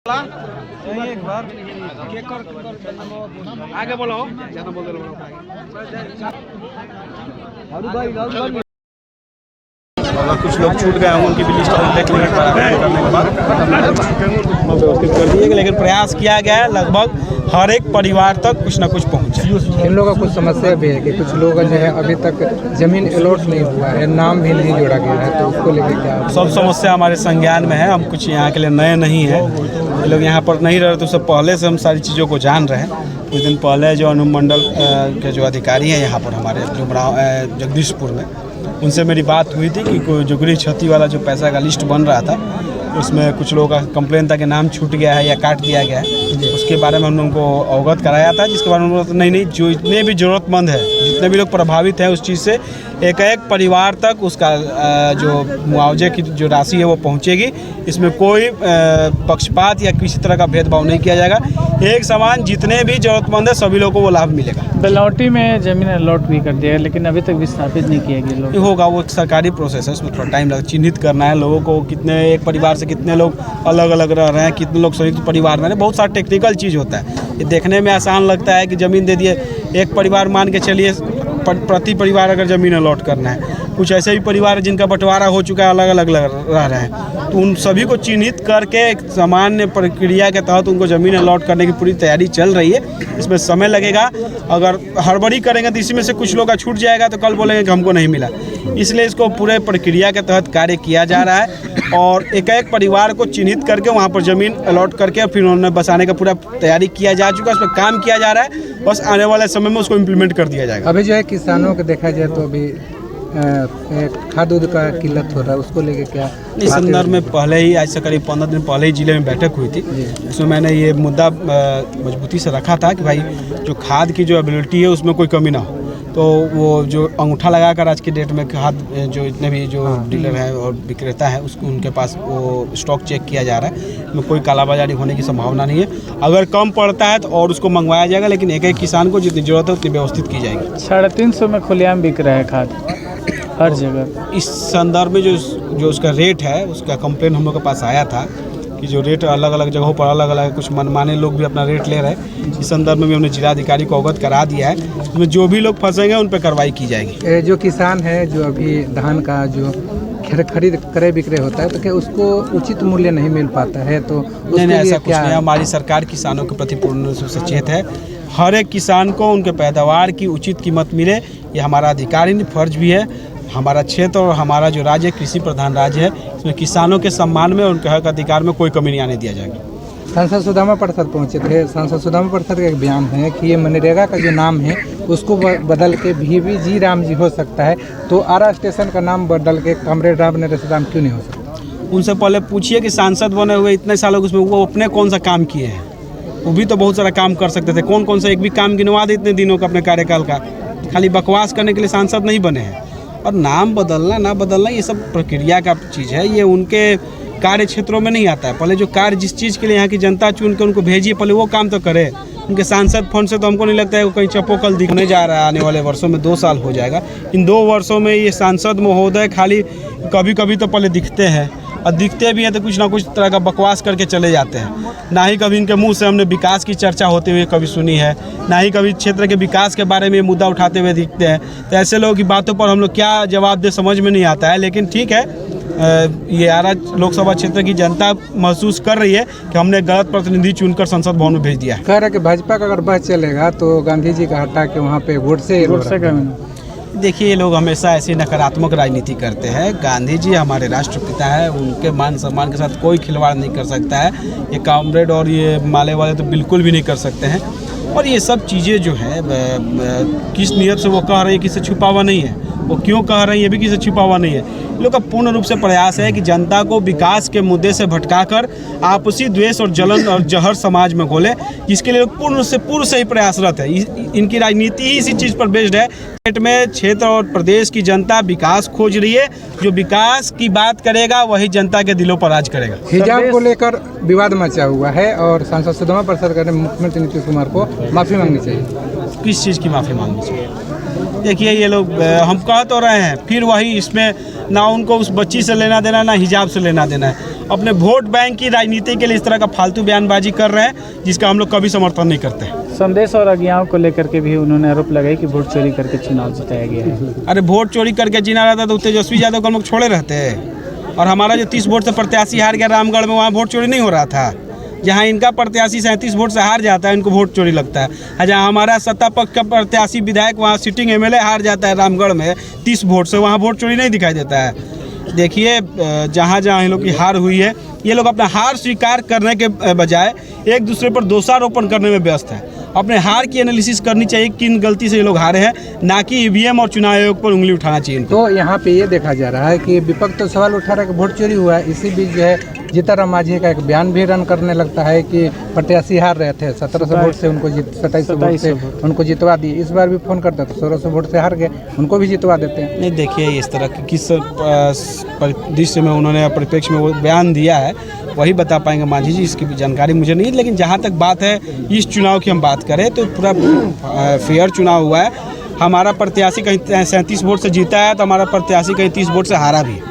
एक बार आगे बोलो ज्यादा बोल दे कुछ लोग छूट गए हैं, उनकी भी लिस्ट करने के बाद व्यवस्थित कर दिए, लेकिन प्रयास किया गया है लगभग हर एक परिवार तक कुछ न कुछ पहुंचे। इन लोगों का कुछ समस्या भी है कि कुछ लोग जो है अभी तक जमीन अलॉट नहीं हुआ है, नाम भी नहीं जोड़ा गया है, तो उसको लेकर क्या? सब समस्या हमारे संज्ञान में है। हम कुछ यहाँ के लिए नए नहीं हैं, ये लोग यहाँ पर नहीं रह रहे तो उससे पहले से हम सारी चीज़ों को जान रहे हैं। कुछ दिन पहले जो अनुमंडल के जो अधिकारी हैं यहाँ पर हमारे जो जगदीशपुर में, उनसे मेरी बात हुई थी कि कोई जुगरी क्षति वाला जो पैसा का लिस्ट बन रहा था उसमें कुछ लोगों का कंप्लेन था कि नाम छूट गया है या काट दिया गया है। उसके बारे में हमने उनको अवगत कराया था, जिसके बारे में उन्होंने नहीं जो इतने भी ज़रूरतमंद है, जितने भी लोग प्रभावित हैं उस चीज़ से एक एक परिवार तक उसका जो मुआवजे की जो राशि है वो पहुंचेगी। इसमें कोई पक्षपात या किसी तरह का भेदभाव नहीं किया जाएगा। एक समान जितने भी ज़रूरतमंद है सभी लोगों को वो लाभ मिलेगा। बेलौटी में ज़मीन अलॉट भी कर दिया है, लेकिन अभी तक विस्थापित नहीं किया गया। लोग होगा, वो एक सरकारी प्रोसेस है, उसमें थोड़ा टाइम लगेगा। चिन्हित करना है लोगों को, कितने एक परिवार से कितने लोग अलग अलग रह रहे हैं, कितने लोग संयुक्त परिवार में, बहुत सारा टेक्निकल चीज़ होता है। ये देखने में आसान लगता है कि ज़मीन दे दिए, एक परिवार मान के चलिए प्रति परिवार अगर ज़मीन अलॉट करना है। कुछ ऐसे भी परिवार है जिनका बंटवारा हो चुका है, अलग अलग रह रहे हैं, तो उन सभी को चिन्हित करके एक सामान्य प्रक्रिया के तहत उनको ज़मीन अलॉट करने की पूरी तैयारी चल रही है। इसमें समय लगेगा, अगर हड़बड़ी करेंगे तो इसी में से कुछ लोग का छूट जाएगा तो कल बोलेंगे कि हमको नहीं मिला। इसलिए इसको पूरे प्रक्रिया के तहत कार्य किया जा रहा है और एक एक परिवार को चिन्हित करके वहाँ पर ज़मीन अलॉट करके फिर उन्होंने बसाने का पूरा तैयारी किया जा चुका है। उस पर काम किया जा रहा है, बस आने वाले समय में उसको इम्प्लीमेंट कर दिया जाएगा। अभी जो है किसानों को देखा जाए तो अभी खाद दूध का किल्लत हो रहा है, उसको लेके क्या? इस संदर्भ में पहले ही, आज से करीब 15 दिन पहले ही जिले में बैठक हुई थी। उसमें मैंने ये मुद्दा मजबूती से रखा था कि भाई जो खाद की जो अवेलेबिलिटी है उसमें कोई कमी ना हो। तो वो जो अंगूठा लगाकर आज की डेट में खाद जो इतने भी जो डीलर हैं और विक्रेता है उसको उनके पास वो स्टॉक चेक किया जा रहा है, उसमें कोई कालाबाजारी होने की संभावना नहीं है। अगर कम पड़ता है तो और उसको मंगवाया जाएगा, लेकिन एक एक किसान को जितनी ज़रूरत है उतनी व्यवस्थित की जाएगी। 350 में खुलेआम बिक रहा है खाद हर जगह। इस संदर्भ में जो उसका रेट है, उसका कंप्लेन हम लोग के पास आया था कि जो रेट अलग अलग जगहों पर अलग अलग, कुछ मनमाने लोग भी अपना रेट ले रहे हैं। इस संदर्भ में भी हमने जिलाधिकारी को अवगत करा दिया है, उसमें जो भी लोग फंसेंगे उन पर कार्रवाई की जाएगी। जो किसान है जो अभी धान का जो खरीद क्रय विक्रय होता है तो क्या उसको उचित मूल्य नहीं मिल पाता है? तो नहीं, ऐसा कुछ नहीं। हमारी सरकार किसानों के प्रति पूर्ण रूप से सचेत है। हर एक किसान को उनके पैदावार की उचित कीमत मिले, ये हमारा अधिकारिक फर्ज भी है। हमारा क्षेत्र और हमारा जो राज्य कृषि प्रधान राज्य है, इसमें किसानों के सम्मान में, उनके हक अधिकार में कोई कमी नहीं आने दिया जाएगा। सांसद सुदामा पार्षद पहुंचे थे। सांसद सुदामा पार्षद का एक बयान है कि ये मनरेगा का जो नाम है उसको बदल के VVG राम जी हो सकता है, तो आरा स्टेशन का नाम बदल के कॉमरेड राम नरेश राम क्यों नहीं हो सकता? उनसे पहले पूछिए कि सांसद बने हुए इतने सालों उसमें वो अपने कौन सा काम किए हैं। वो भी तो बहुत सारा काम कर सकते थे। कौन कौन सा एक भी काम गिनवा दे इतने दिनों का अपने कार्यकाल का। खाली बकवास करने के लिए सांसद नहीं बने हैं। और नाम बदलना ना बदलना ये सब प्रक्रिया का चीज़ है, ये उनके कार्य क्षेत्रों में नहीं आता है। पहले जो कार्य जिस चीज़ के लिए यहाँ की जनता चुन के उनको भेजिए, पहले वो काम तो करे। उनके सांसद फंड से तो हमको नहीं लगता है वो कहीं चपोकल दिखने जा रहा है। आने वाले वर्षों में 2 साल हो जाएगा। इन 2 वर्षों में ये सांसद महोदय खाली कभी कभी तो पहले दिखते हैं, और दिखते भी हैं तो कुछ ना कुछ तरह का बकवास करके चले जाते हैं। ना ही कभी इनके मुंह से हमने विकास की चर्चा होते हुए कभी सुनी है, ना ही कभी क्षेत्र के विकास के बारे में मुद्दा उठाते हुए दिखते हैं। तो ऐसे लोगों की बातों पर हम लोग क्या जवाब दे समझ में नहीं आता है। लेकिन ठीक है, ये आरा लोकसभा क्षेत्र की जनता महसूस कर रही है कि हमने गलत प्रतिनिधि चुनकर संसद भवन में भेज दिया है। कह रहा है कि भाजपा का अगर बस चलेगा तो गांधी जी का हटा के वहाँ पे वोट से देखिए, ये लोग हमेशा ऐसी नकारात्मक राजनीति करते हैं। गांधी जी हमारे राष्ट्रपिता है, उनके मान सम्मान के साथ कोई खिलवाड़ नहीं कर सकता है। ये कॉमरेड और ये माले वाले तो बिल्कुल भी नहीं कर सकते हैं। और ये सब चीज़ें जो है किस नियत से वो कह रही है, किसी से छुपावा नहीं है। वो क्यों कह रहे हैं ये भी किसी से छुपावा नहीं है। इन लोग का पूर्ण रूप से प्रयास है कि जनता को विकास के मुद्दे से भटकाकर आपसी द्वेष और जलन और जहर समाज में घोले, जिसके लिए पूर्ण से ही प्रयासरत है। इनकी राजनीति ही इसी चीज़ पर बेस्ड है। स्टेट में क्षेत्र और प्रदेश की जनता विकास खोज रही है। जो विकास की बात करेगा वही जनता के दिलों पर राज करेगा। हिजाब को लेकर विवाद मचा हुआ है और सांसद सुदामा पार्षद ने मुख्यमंत्री नीतीश कुमार को माफ़ी मांगनी चाहिए। किस चीज़ की माफ़ी मांगनी चाहिए? देखिए, ये लोग हम कह तो रहे हैं, फिर वही इसमें ना उनको उस बच्ची से लेना देना, ना हिजाब से लेना देना है। अपने वोट बैंक की राजनीति के लिए इस तरह का फालतू बयानबाजी कर रहे हैं, जिसका हम लोग कभी समर्थन नहीं करते। संदेश और अज्ञाओं को लेकर के भी उन्होंने आरोप लगाया कि वोट चोरी करके चुनाव जिताया गया है। अरे वोट चोरी करके जीना रहता तो तेजस्वी यादव को हम लोग छोड़े रहते हैं। और हमारा जो 30 वोट से प्रत्याशी हार गया रामगढ़ में, वहाँ वोट चोरी नहीं हो रहा था। जहाँ इनका प्रत्याशी 37 वोट से हार जाता है, इनको वोट चोरी लगता है। जहाँ हमारा सत्ता पक्ष का प्रत्याशी विधायक वहाँ सिटिंग एमएलए हार जाता है रामगढ़ में 30 वोट से, वहाँ वोट चोरी नहीं दिखाई देता है। देखिए, जहाँ जहाँ इन लोग की हार हुई है, ये लोग अपना हार स्वीकार करने के बजाय एक दूसरे पर दोषारोपण करने में व्यस्त है। अपने हार की एनालिसिस करनी चाहिए, किन गलती से ये लोग हारे हैं, ना कि ईवीएम और चुनाव आयोग पर उंगली उठाना चाहिए इनको। तो यहाँ पे ये देखा जा रहा है कि विपक्ष तो सवाल उठा रहा है कि वोट चोरी हुआ है। इसी बीच जो है जीतनराम मांझी का एक बयान भी रन करने लगता है कि प्रत्याशी हार रहे थे, 1700 वोट से उनको 2700 वोट से उनको जितवा दिए। इस बार भी फोन करते तो 1600 वोट से हार गए, उनको भी जितवा देते हैं। नहीं, देखिए इस तरह की किस परिदृश्य में उन्होंने परिप्रेक्ष्य में वो बयान दिया है, वही बता पाएंगे मांझी जी, इसकी भी जानकारी मुझे नहीं है। लेकिन जहाँ तक बात है इस चुनाव की हम बात करें तो पूरा फेयर चुनाव हुआ है। हमारा प्रत्याशी कहीं 37 वोट से जीता है, तो हमारा प्रत्याशी कहीं 30 वोट से हारा भी है।